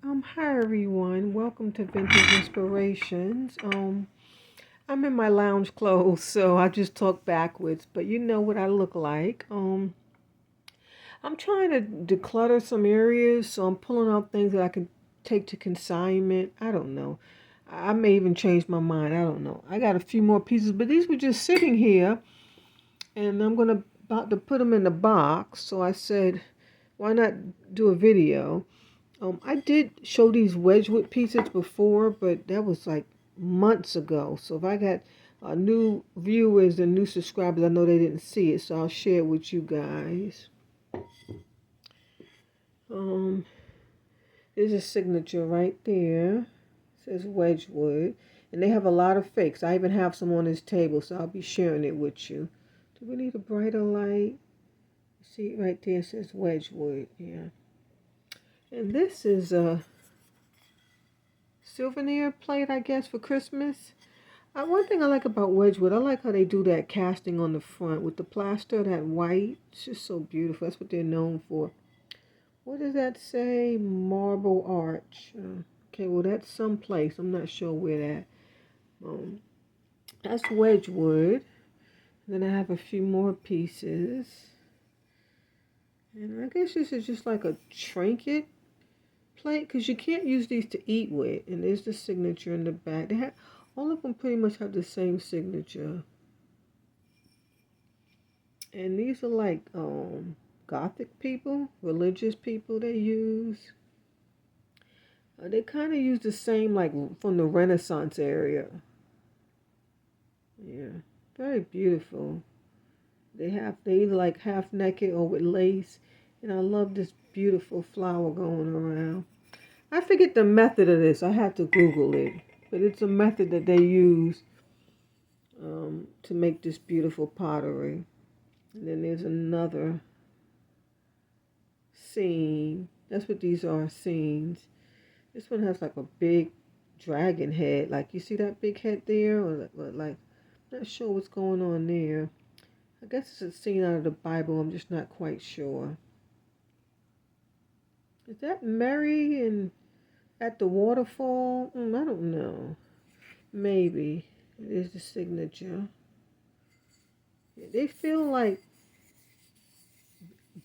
Hi everyone. Welcome to Vintage Inspirations. I'm in my lounge clothes, so I just talk backwards, but you know what I look like. I'm trying to declutter some areas, so I'm pulling out things that I can take to consignment. I don't know. I may even change my mind. I don't know. I got a few more pieces, but these were just sitting here, and I'm gonna about to put them in the box. So I said, why not do a video? I did show these Wedgewood pieces before, but that was like months ago. So if I got new viewers and new subscribers, I know they didn't see it, so I'll share it with you guys. Um, there's a signature right there. It says Wedgewood, and they have a lot of fakes. I even have some on this table, so I'll be sharing it with you. Do we need a brighter light? See right there, it says Wedgewood. Yeah, and this is a souvenir plate, I guess, for Christmas. One thing I like about Wedgwood, I like how they do that casting on the front with the plaster, that white. It's just so beautiful. That's what they're known for. What does that say? Marble arch. Okay, well, that's someplace. I'm not sure where that. Um, that's Wedgwood. Then I have a few more pieces. And I guess this is just like a trinket plate because you can't use these to eat with. And there's the signature in the back. All of them pretty much have the same signature. And these are like Gothic people, religious people they use. They kind of use the same like from the Renaissance area. Yeah, very beautiful. They either like half naked or with lace. And I love this beautiful flower going around. I forget the method of this. I have to Google it. But it's a method that they use to make this beautiful pottery. And then there's another scene. That's what these are, scenes. This one has like a big dragon head. Like, you see that big head there? Or like, not sure what's going on there. I guess it's a scene out of the Bible. I'm just not quite sure. Is that Mary and at the waterfall? I don't know. Maybe. It is the signature. They feel like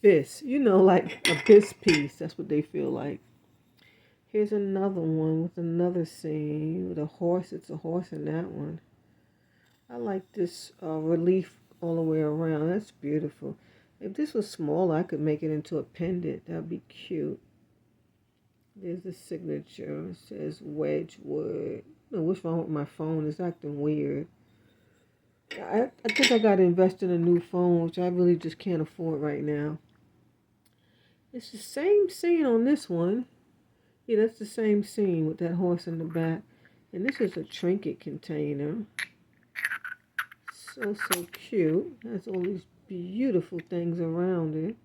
this. Like a bis piece. That's what they feel like. Here's another one with another scene with a horse. It's a horse in that one. I like this relief all the way around. That's beautiful. If this was smaller, I could make it into a pendant. That'd be cute. There's the signature. It says Wedgewood. What's wrong with my phone? It's acting weird. I think I got to invest in a new phone, which I really just can't afford right now. It's the same scene on this one. Yeah, that's the same scene with that horse in the back. And this is a trinket container. So cute. Has all these beautiful things around it.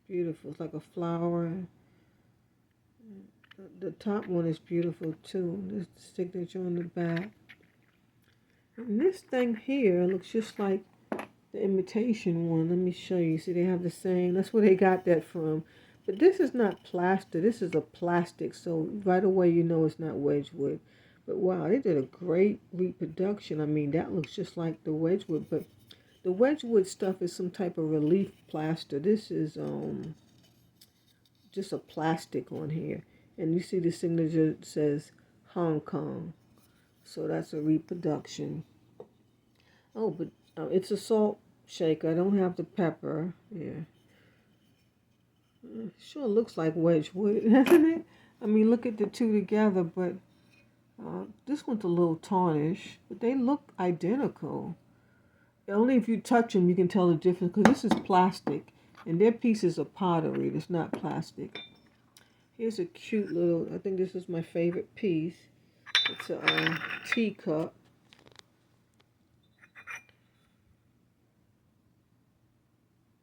Beautiful. It's like a flower. The top one is beautiful too. There's the signature on the back. And this thing here looks just like the imitation one. Let me show you. See, they have the same. That's where they got that from. But this is not plaster. This is a plastic. So right away you know it's not Wedgwood. But wow, they did a great reproduction. I mean, that looks just like the Wedgwood. But the Wedgwood stuff is some type of relief plaster. This is just a plastic on here. And you see the signature says Hong Kong. So that's a reproduction. Oh, but it's a salt shaker. I don't have the pepper. Yeah. Sure looks like Wedgwood, doesn't it? I mean, look at the two together, but this one's a little tarnished. But they look identical. Only if you touch them you can tell the difference, because this is plastic. And their pieces are pottery. It's not plastic. Here's a cute little, I think this is my favorite piece. It's a teacup.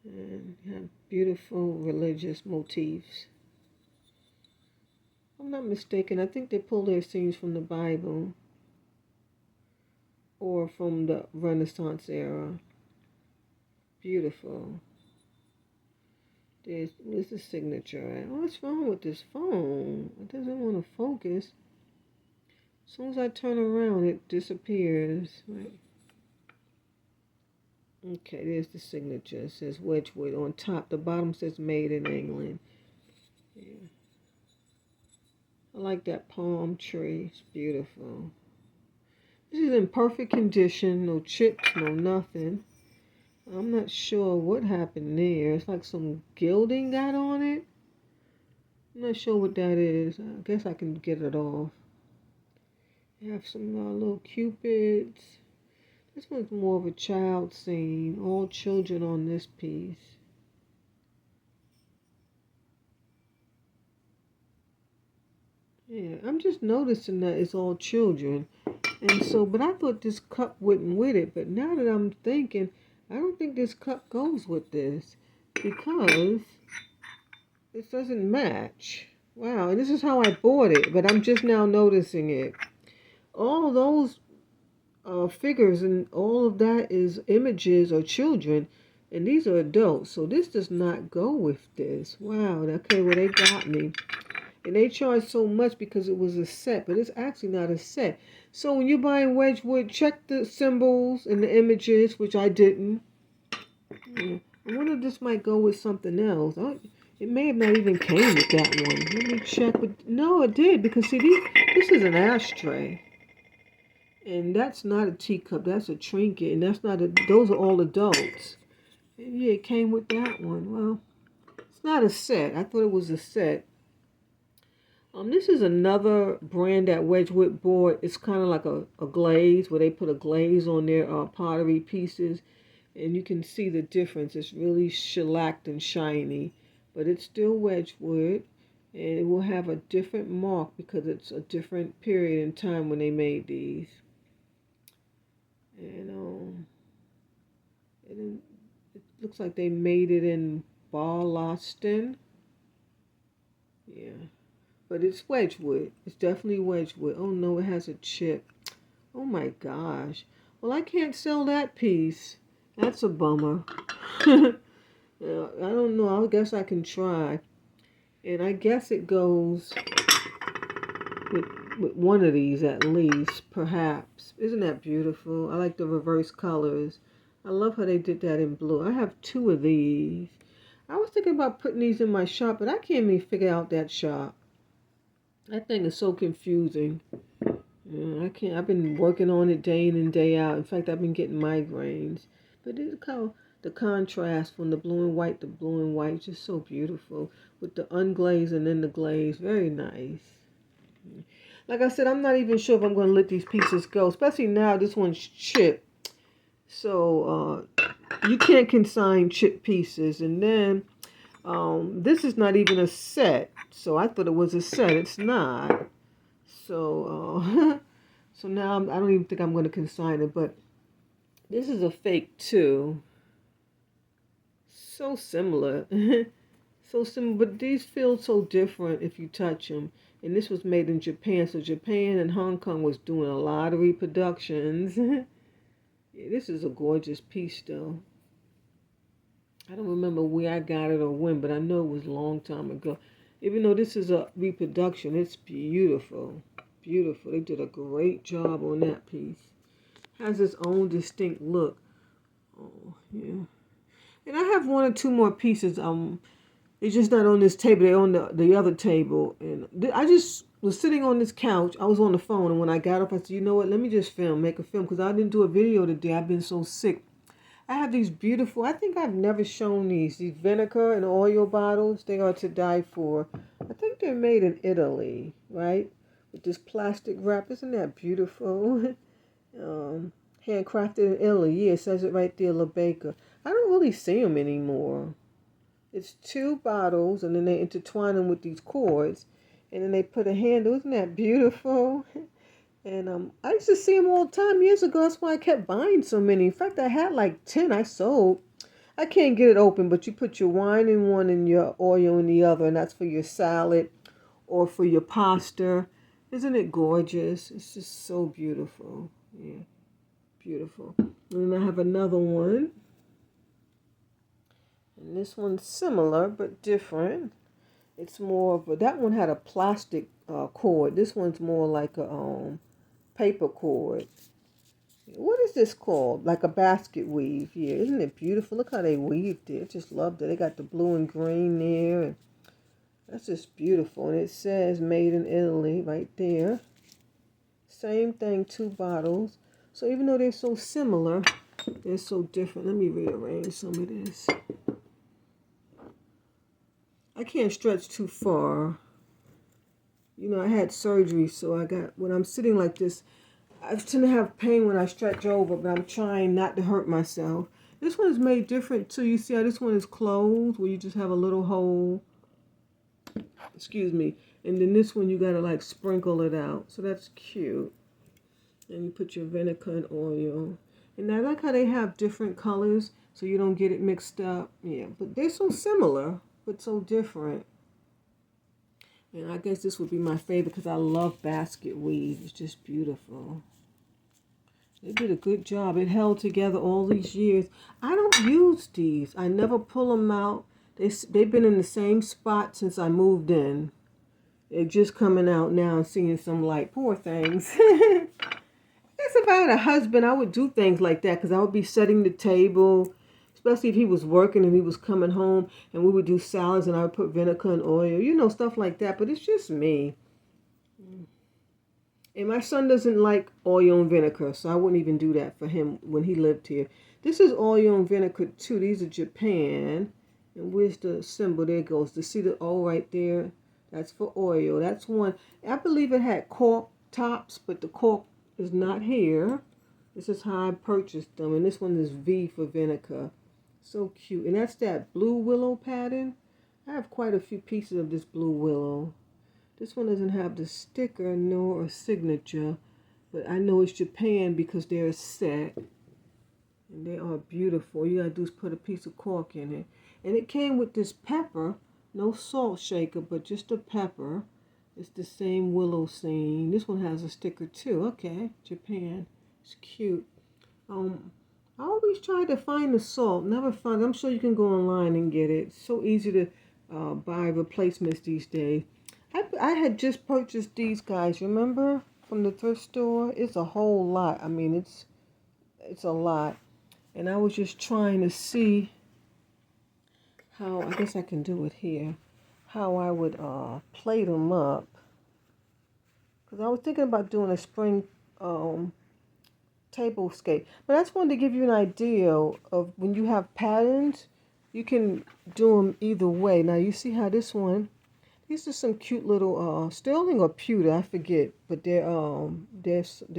And have beautiful religious motifs. If I'm not mistaken, I think they pull their scenes from the Bible or from the Renaissance era. Beautiful. Where's the signature at? What's wrong with this phone? It doesn't want to focus. As soon as I turn around, it disappears. Right. Okay, there's the signature. It says Wedgewood on top. The bottom says Made in England. Yeah. I like that palm tree. It's beautiful. This is in perfect condition. No chips, no nothing. I'm not sure what happened there. It's like some gilding got on it. I'm not sure what that is. I guess I can get it off. You have some little cupids. This one's more of a child scene. All children on this piece. Yeah, I'm just noticing that it's all children. And so, but I thought this cup went with it. But now that I'm thinking, I don't think this cup goes with this. Because this doesn't match. Wow, and this is how I bought it. But I'm just now noticing it. All those figures and all of that is images of children. And these are adults. So this does not go with this. Wow, okay, well they got me. And they charge so much because it was a set, but it's actually not a set. So when you're buying Wedgewood, check the symbols and the images, which I didn't. Yeah. I wonder if this might go with something else. It may have not even came with that one. Let me check. But no, it did because see, this is an ashtray. And that's not a teacup. That's a trinket. And that's not a, those are all adults. And yeah, it came with that one. Well, it's not a set. I thought it was a set. This is another brand that Wedgewood bought. It's kind of like a glaze where they put a glaze on their pottery pieces. And you can see the difference. It's really shellacked and shiny. But it's still Wedgewood. And it will have a different mark because it's a different period in time when they made these. And it looks like they made it in Boston. Yeah. But it's Wedgewood. It's definitely Wedgewood. Oh no, it has a chip. Oh my gosh. Well, I can't sell that piece. That's a bummer. I don't know. I guess I can try. And I guess it goes with one of these at least, perhaps. Isn't that beautiful? I like the reverse colors. I love how they did that in blue. I have two of these. I was thinking about putting these in my shop, but I can't even figure out that shop. That thing is so confusing. I can't. I've been working on it day in and day out. In fact, I've been getting migraines. But it's how the contrast from the blue and white to blue and white, just so beautiful. With the unglaze and then the glaze, very nice. Like I said, I'm not even sure if I'm going to let these pieces go, especially now this one's chipped. So you can't consign chipped pieces. And then this is not even a set. So I thought it was a set. It's not. So so now I don't even think I'm going to consign it. But this is a fake too. So similar. So similar. But these feel so different if you touch them. And this was made in Japan. So Japan and Hong Kong was doing a lot of reproductions. Yeah, this is a gorgeous piece though. I don't remember where I got it or when, but I know it was a long time ago. Even though this is a reproduction, it's beautiful. Beautiful. They did a great job on that piece. Has its own distinct look. Oh, yeah. And I have one or two more pieces. It's just not on this table. They're on the other table. And I just was sitting on this couch. I was on the phone, and when I got up, I said, you know what? Let me just make a film, because I didn't do a video today. I've been so sick. I have these beautiful, I think I've never shown these vinegar and oil bottles. They are to die for. I think they're made in Italy, right? With this plastic wrap. Isn't that beautiful? Handcrafted in Italy. Yeah, it says it right there, La Baker. I don't really see them anymore. It's two bottles, and then they intertwine them with these cords, and then they put a handle. Isn't that beautiful? And I used to see them all the time years ago. That's why I kept buying so many. In fact, I had like 10 I sold. I can't get it open, but you put your wine in one and your oil in the other, and that's for your salad or for your pasta. Isn't it gorgeous? It's just so beautiful. Yeah, beautiful. And then I have another one. And this one's similar but different. It's more of a, that one had a plastic cord. This one's more like a paper cord. What is this called? Like a basket weave. Yeah, isn't it beautiful? Look how they weaved it. I just loved it. They got the blue and green there. And that's just beautiful. And it says made in Italy right there. Same thing, 2 bottles. So even though they're so similar, they're so different. Let me rearrange some of this. I can't stretch too far. You know, I had surgery, so when I'm sitting like this, I tend to have pain when I stretch over, but I'm trying not to hurt myself. This one is made different too. You see how this one is closed, where you just have a little hole. Excuse me. And then this one, you gotta like sprinkle it out. So that's cute. And you put your vinegar and oil. And I like how they have different colors, so you don't get it mixed up. Yeah, but they're so similar, but so different. And I guess this would be my favorite because I love basket weave. It's just beautiful. They did a good job. It held together all these years. I don't use these. I never pull them out. They've been in the same spot since I moved in. They're just coming out now and seeing some light. Poor things. If I had a husband, I would do things like that because I would be setting the table, especially if he was working and he was coming home, and we would do salads and I would put vinegar and oil, you know, stuff like that. But it's just me. And my son doesn't like oil and vinegar, so I wouldn't even do that for him when he lived here. This is oil and vinegar too. These are Japan. And where's the symbol? There it goes. To see the O right there, that's for oil. That's one. I believe it had cork tops, but the cork is not here. This is how I purchased them. And this one is V for vinegar. So cute. And that's that blue willow pattern. I have quite a few pieces of this blue willow. This one doesn't have the sticker nor a signature, but I know it's Japan because they're a set. And they are beautiful. You gotta do is put a piece of cork in it. And it came with this pepper, no salt shaker, but just a pepper. It's the same willow scene. This one has a sticker too. Okay, Japan. It's cute. I always try to find the salt. Never find it. I'm sure you can go online and get it. It's so easy to buy replacements these days. I had just purchased these guys, remember? From the thrift store. It's a whole lot. I mean, it's a lot. And I was just trying to see how, I guess I can do it here, how I would plate them up. Because I was thinking about doing a spring tablescape. But I just wanted to give you an idea of when you have patterns, you can do them either way. Now you see how this one, these are some cute little sterling or pewter, I forget, but they're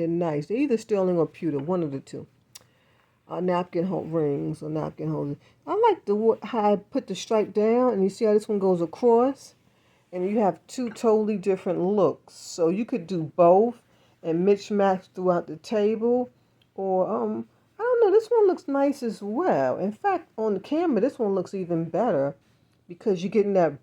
nice. They're either sterling or pewter, one of the two. Napkin rings or napkin holders. I like how I put the stripe down, and you see how this one goes across, and you have 2 totally different looks. So you could do both and mix match throughout the table, or I don't know. This one looks nice as well. In fact, on the camera, this one looks even better because you're getting that.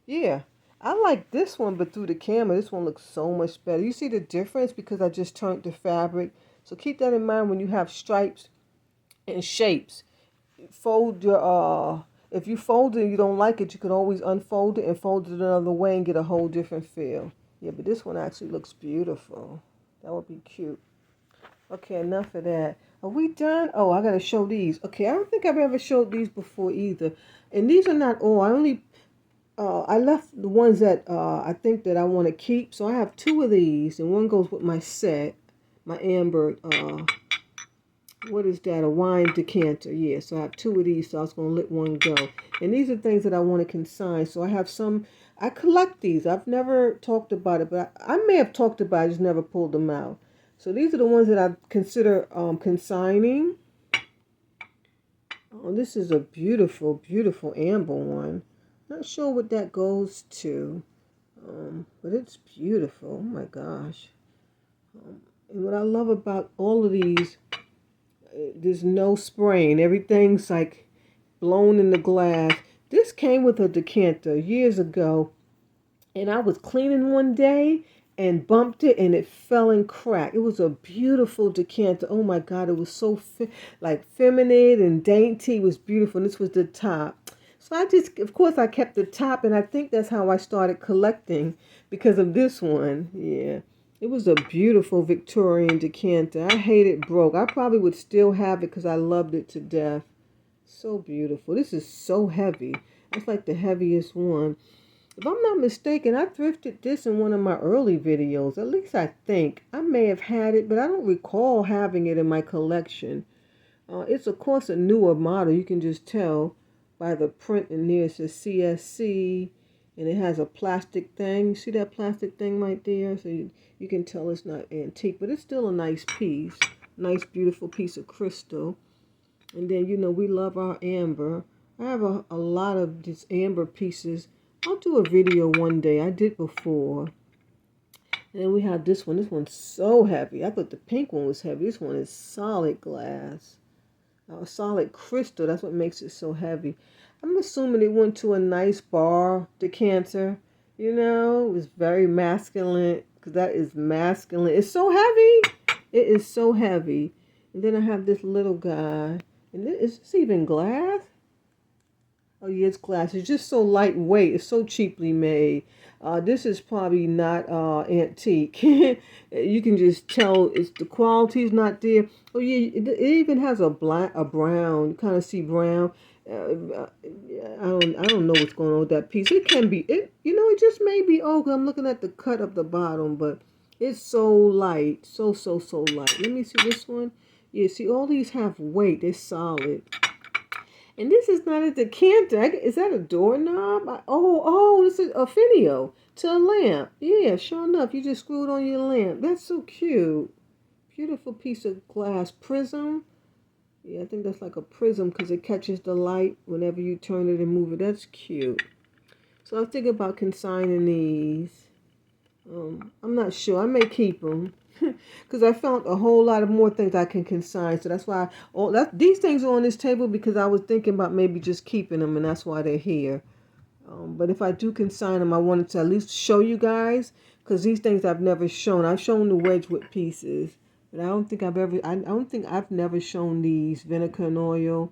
Yeah, I like this one, but through the camera, this one looks so much better. You see the difference because I just turned the fabric. So keep that in mind when you have stripes and shapes. Fold your, if you fold it and you don't like it, you can always unfold it and fold it another way and get a whole different feel. Yeah, but this one actually looks beautiful. That would be cute. Okay, enough of that. Are we done? Oh, I got to show these. Okay, I don't think I've ever showed these before either. And these are not all. I left the ones that I think that I want to keep. So I have 2 of these, and one goes with my set, my amber, what is that, a wine decanter. Yeah, so I have 2 of these, so I was going to let one go. And these are things that I want to consign. So I have some, I collect these. I've never talked about it, but I may have talked about it, I just never pulled them out. So these are the ones that I consider consigning. Oh, this is a beautiful, beautiful amber one. Not sure what that goes to, but it's beautiful. Oh my gosh. And what I love about all of these, there's no spraying. Everything's like blown in the glass. This came with a decanter years ago, and I was cleaning one day, and bumped it and it fell and cracked. It was a beautiful decanter. Oh my God, it was so like feminine and dainty. It was beautiful. And this was the top. So I just, of course, I kept the top, and I think that's how I started collecting because of this one. Yeah. It was a beautiful Victorian decanter. I hate it broke. I probably would still have it because I loved it to death. So beautiful. This is so heavy. That's like the heaviest one. If I'm not mistaken, I thrifted this in one of my early videos. At least I think. I may have had it, but I don't recall having it in my collection. It's, of course, a newer model. You can just tell by the print in there. It says CSC, and it has a plastic thing. You see that plastic thing right there? So you can tell it's not antique, but it's still a nice piece. Nice, beautiful piece of crystal. And then, you know, we love our amber. I have a lot of these amber pieces. I'll do a video one day. I did before. And then we have this one. This one's so heavy. I thought the pink one was heavy. This one is solid glass. Solid crystal. That's what makes it so heavy. I'm assuming it went to a nice bar decanter. You know, it was very masculine. Because that is masculine. It's so heavy. It is so heavy. And then I have this little guy. And is this even glass? Oh, yeah, it's glass. It's just so lightweight. It's so cheaply made. This is probably not antique. You can just tell the quality's not there. Oh, yeah, it even has a brown. You kind of see brown. I don't know what's going on with that piece. It can be, it just may be, I'm looking at the cut of the bottom, but it's so light. So light. Let me see this one. Yeah, see, all these have weight. They're solid. And this is not a decanter. Is that a doorknob? This is a finio to a lamp. Yeah, sure enough, you just screwed on your lamp. That's so cute. Beautiful piece of glass. Prism. Yeah, I think that's like a prism because it catches the light whenever you turn it and move it. That's cute. So I'm thinking about consigning these. I'm not sure. I may keep them. Because I found a whole lot of more things I can consign. So that's why these things are on this table because I was thinking about maybe just keeping them, and that's why they're here. But if I do consign them, I wanted to at least show you guys because these things I've never shown. I've shown the Wedgewood pieces, but I don't think I've never shown these Vinegar Oil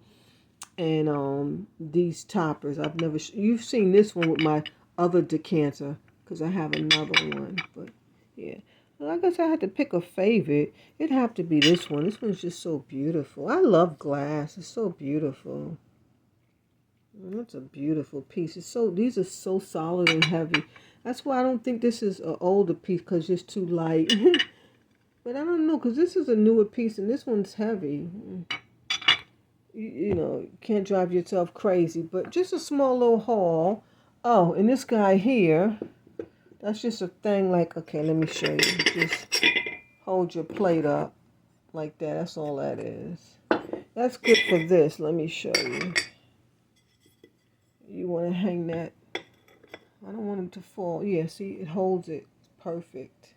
and these toppers. I've never. You've seen this one with my other decanter because I have another one, but yeah. Well, I guess I had to pick a favorite. It'd have to be this one. This one's just so beautiful. I love glass. It's so beautiful. That's a beautiful piece. These are so solid and heavy. That's why I don't think this is an older piece because it's too light. But I don't know because this is a newer piece and this one's heavy. You can't drive yourself crazy. But just a small little haul. Oh, and this guy here. That's just a thing like, okay, let me show you. Just hold your plate up like that. That's all that is. That's good for this. Let me show you. You want to hang that. I don't want them to fall. Yeah, see, it holds it. Perfect.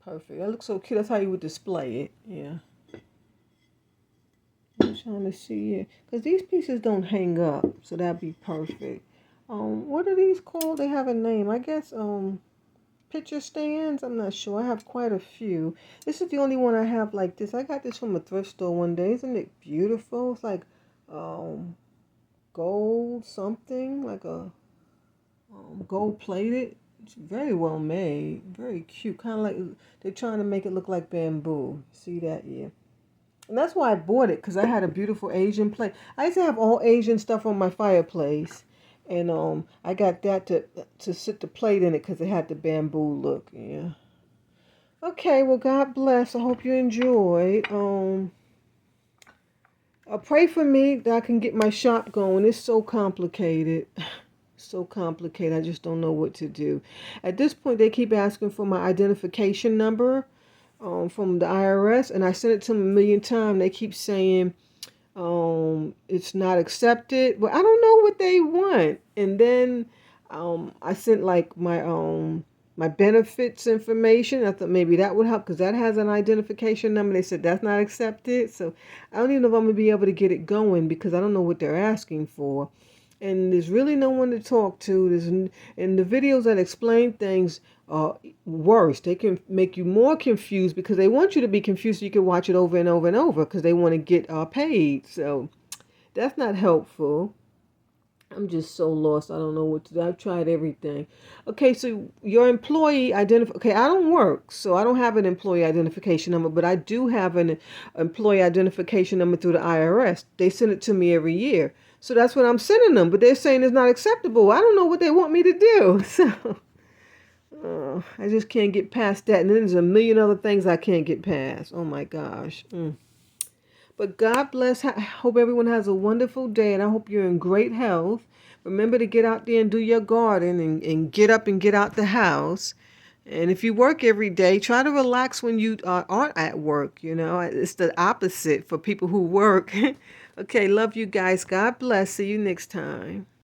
Perfect. That looks so cute. That's how you would display it. Yeah. I'm trying to see it. Because these pieces don't hang up. So that'd be perfect. What are these called? They have a name. I guess, picture stands. I'm not sure. I have quite a few. This is the only one I have like this. I got this from a thrift store one day. Isn't it beautiful? It's like, gold something. Like a, gold plated. It's very well made. Very cute. Kind of like, they're trying to make it look like bamboo. See that? Yeah. And that's why I bought it. Because I had a beautiful Asian plate. I used to have all Asian stuff on my fireplace. And I got that to sit the plate in it because it had the bamboo look. Yeah. Okay, well, God bless. I hope you enjoyed. Pray for me that I can get my shop going. It's so complicated. So complicated. I just don't know what to do. At this point, they keep asking for my identification number from the IRS. And I sent it to them a million times. They keep saying... it's not accepted. But I don't know what they want. And then I sent like my benefits information. I thought maybe that would help because that has an identification number. They said that's not accepted. So I don't even know if I'm gonna be able to get it going because I don't know what they're asking for. and there's really no one to talk to. And the videos that explain things are worse. They can make you more confused because they want you to be confused so you can watch it over and over and over because they want to get paid. So that's not helpful. I'm just so lost. I don't know what to do. I've tried everything. Okay, so your employee identify. Okay, I don't work, so I don't have an employee identification number, but I do have an employee identification number through the IRS. They send it to me every year. So that's what I'm sending them, but they're saying it's not acceptable. I don't know what they want me to do. So I just can't get past that. And then there's a million other things I can't get past. Oh my gosh. But God bless. I hope everyone has a wonderful day, and I hope you're in great health. Remember to get out there and do your garden and get up and get out the house. And if you work every day, try to relax when you aren't at work. You know, it's the opposite for people who work. Okay, love you guys. God bless. See you next time.